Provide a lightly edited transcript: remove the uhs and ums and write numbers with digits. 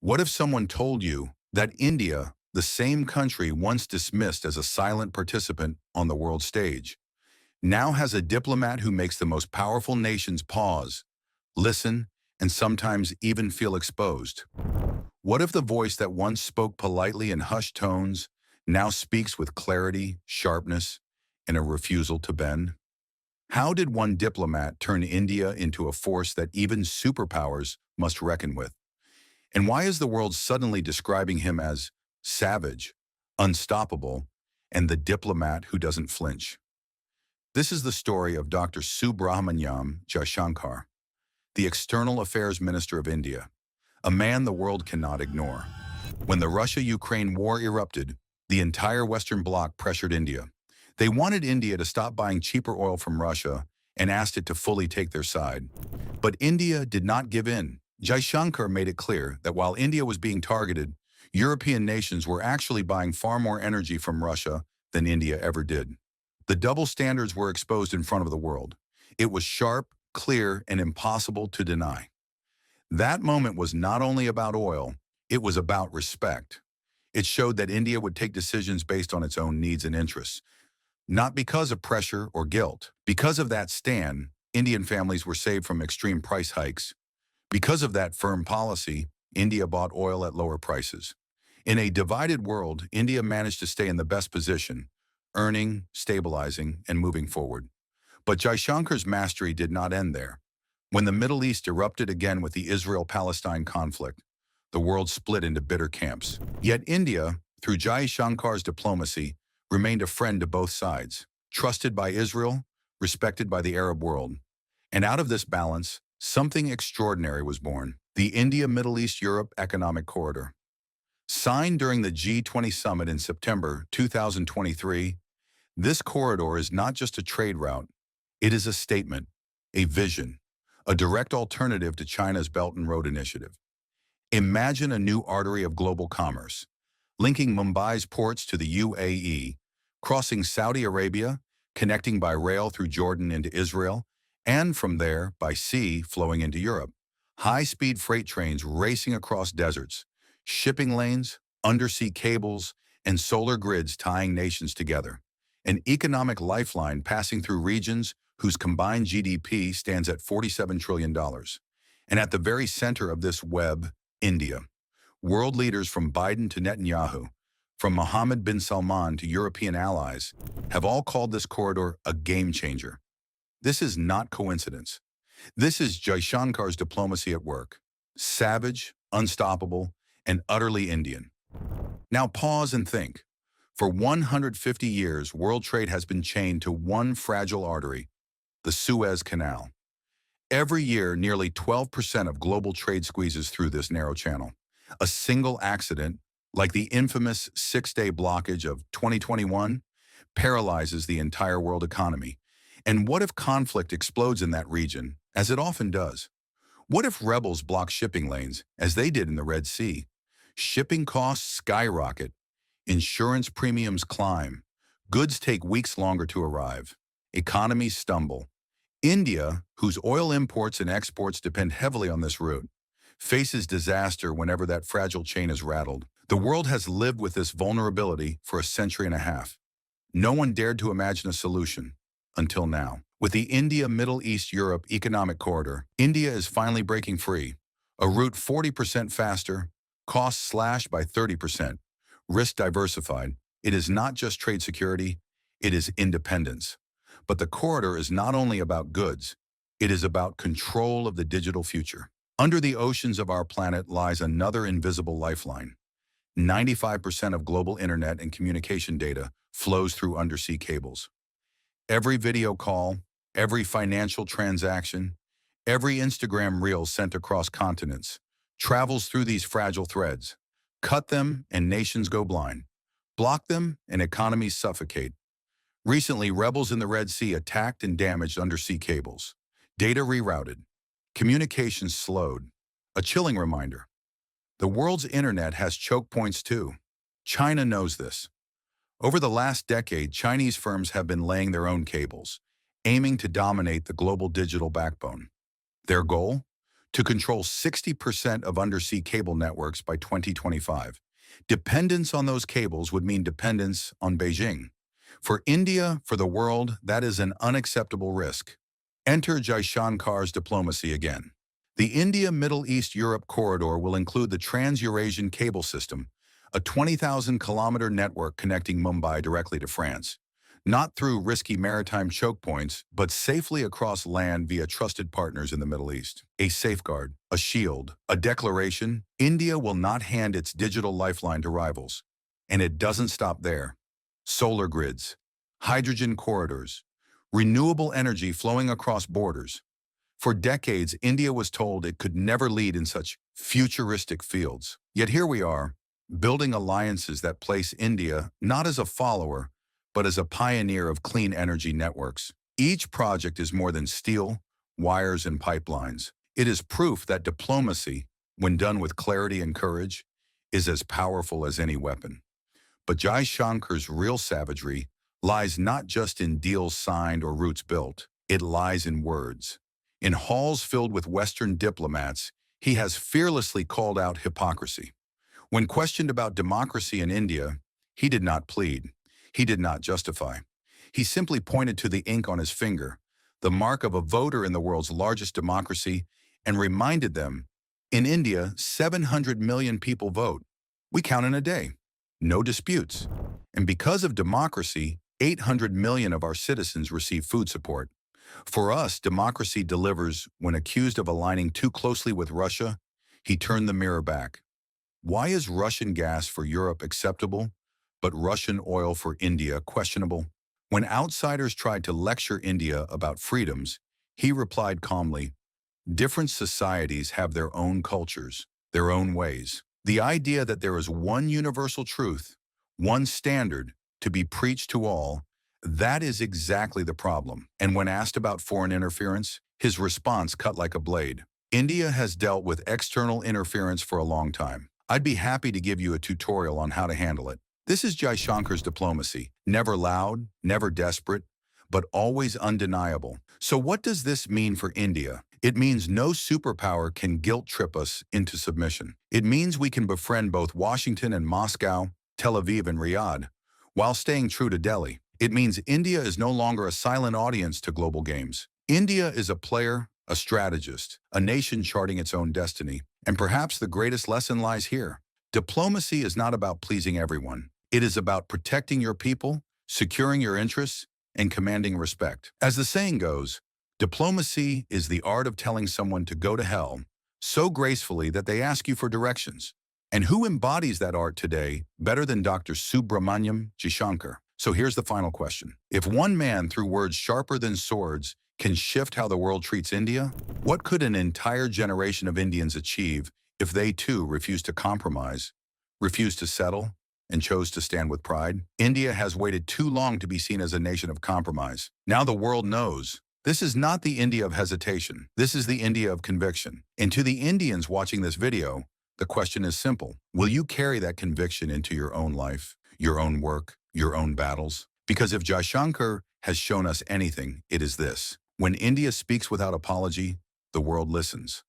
What if someone told you that India, the same country once dismissed as a silent participant on the world stage, now has a diplomat who makes the most powerful nations pause, listen, and sometimes even feel exposed? What if the voice that once spoke politely in hushed tones now speaks with clarity, sharpness, and a refusal to bend? How did one diplomat turn India into a force that even superpowers must reckon with? And why is the world suddenly describing him as savage, unstoppable, and the diplomat who doesn't flinch? This is the story of Dr. Subrahmanyam Jaishankar, the External Affairs Minister of India, a man the world cannot ignore. When the Russia-Ukraine war erupted, the entire Western Bloc pressured India. They wanted India to stop buying cheaper oil from Russia and asked it to fully take their side. But India did not give in. Jaishankar made it clear that while India was being targeted, European nations were actually buying far more energy from Russia than India ever did. The double standards were exposed in front of the world. It was sharp, clear, and impossible to deny. That moment was not only about oil, it was about respect. It showed that India would take decisions based on its own needs and interests, not because of pressure or guilt. Because of that stand, Indian families were saved from extreme price hikes. Because of that firm policy, India bought oil at lower prices. In a divided world, India managed to stay in the best position, earning, stabilizing, and moving forward. But Jaishankar's mastery did not end there. When the Middle East erupted again with the Israel-Palestine conflict, the world split into bitter camps. Yet India, through Jaishankar's diplomacy, remained a friend to both sides, trusted by Israel, respected by the Arab world. And out of this balance, something extraordinary was born: the India-Middle East-Europe Economic Corridor. Signed during the G20 summit in September 2023, this corridor is not just a trade route, it is a statement, a vision, a direct alternative to China's Belt and Road Initiative. Imagine a new artery of global commerce, linking Mumbai's ports to the UAE, crossing Saudi Arabia, connecting by rail through Jordan into Israel, and from there by sea flowing into Europe. High-speed freight trains racing across deserts, shipping lanes, undersea cables, and solar grids tying nations together. An economic lifeline passing through regions whose combined GDP stands at $47 trillion. And at the very center of this web, India. World leaders from Biden to Netanyahu, from Mohammed bin Salman to European allies, have all called this corridor a game changer. This is not coincidence. This is Jaishankar's diplomacy at work. Savage, unstoppable, and utterly Indian. Now pause and think. For 150 years, world trade has been chained to one fragile artery, the Suez Canal. Every year, nearly 12% of global trade squeezes through this narrow channel. A single accident, like the infamous six-day blockage of 2021, paralyzes the entire world economy. And what if conflict explodes in that region, as it often does? What if rebels block shipping lanes, as they did in the Red Sea? Shipping costs skyrocket, insurance premiums climb, goods take weeks longer to arrive, economies stumble. India, whose oil imports and exports depend heavily on this route, faces disaster whenever that fragile chain is rattled. The world has lived with this vulnerability for a century and a half. No one dared to imagine a solution, until now. With the India-Middle East-Europe Economic Corridor, India is finally breaking free. A route 40% faster, costs slashed by 30%, risk diversified. It is not just trade security, it is independence. But the corridor is not only about goods, it is about control of the digital future. Under the oceans of our planet lies another invisible lifeline. 95% of global internet and communication data flows through undersea cables. Every video call, every financial transaction, every Instagram reel sent across continents travels through these fragile threads. Cut them and nations go blind. Block them and economies suffocate. Recently, rebels in the Red Sea attacked and damaged undersea cables. Data rerouted. Communications slowed. A chilling reminder. The world's internet has choke points too. China knows this. Over the last decade, Chinese firms have been laying their own cables, aiming to dominate the global digital backbone. Their goal? to control 60% of undersea cable networks by 2025. Dependence on those cables would mean dependence on Beijing. For India, for the world, that is an unacceptable risk. Enter Jaishankar's diplomacy again. The India-Middle East-Europe corridor will include the Trans-Eurasian Cable System, a 20,000-kilometer network connecting Mumbai directly to France. Not through risky maritime choke points, but safely across land via trusted partners in the Middle East. A safeguard, a shield, a declaration, India will not hand its digital lifeline to rivals. And it doesn't stop there. Solar grids, hydrogen corridors, renewable energy flowing across borders. For decades, India was told it could never lead in such futuristic fields. Yet here we are, building alliances that place India not as a follower, but as a pioneer of clean energy networks. Each project is more than steel, wires, and pipelines. It is proof that diplomacy, when done with clarity and courage, is as powerful as any weapon. But Jaishankar's real savagery lies not just in deals signed or routes built. It lies in words. In halls filled with Western diplomats, he has fearlessly called out hypocrisy. When questioned about democracy in India, he did not plead. He did not justify. He simply pointed to the ink on his finger, the mark of a voter in the world's largest democracy, and reminded them, in India, 700 million people vote. We count in a day. No disputes. And because of democracy, 800 million of our citizens receive food support. For us, democracy delivers when accused of aligning too closely with Russia, he turned the mirror back. Why is Russian gas for Europe acceptable, but Russian oil for India questionable? When outsiders tried to lecture India about freedoms, he replied calmly, different societies have their own cultures, their own ways. The idea that there is one universal truth, one standard, to be preached to all, that is exactly the problem. And when asked about foreign interference, his response cut like a blade. India has dealt with external interference for a long time. I'd be happy to give you a tutorial on how to handle it. This is Jaishankar's diplomacy. Never loud, never desperate, but always undeniable. So what does this mean for India? It means no superpower can guilt-trip us into submission. It means we can befriend both Washington and Moscow, Tel Aviv and Riyadh, while staying true to Delhi. It means India is no longer a silent audience to global games. India is a player, a strategist, a nation charting its own destiny. And perhaps the greatest lesson lies here. Diplomacy is not about pleasing everyone. It is about protecting your people, securing your interests, and commanding respect. As the saying goes, diplomacy is the art of telling someone to go to hell so gracefully that they ask you for directions. And who embodies that art today better than Dr. Subramaniam Jaishankar? So here's the final question. If one man, through words sharper than swords, can shift how the world treats India, what could an entire generation of Indians achieve if they too refused to compromise, refused to settle, and chose to stand with pride? India has waited too long to be seen as a nation of compromise. Now the world knows. This is not the India of hesitation. This is the India of conviction. And to the Indians watching this video, the question is simple. Will you carry that conviction into your own life, your own work, your own battles? Because if Jaishankar has shown us anything, it is this. When India speaks without apology, the world listens.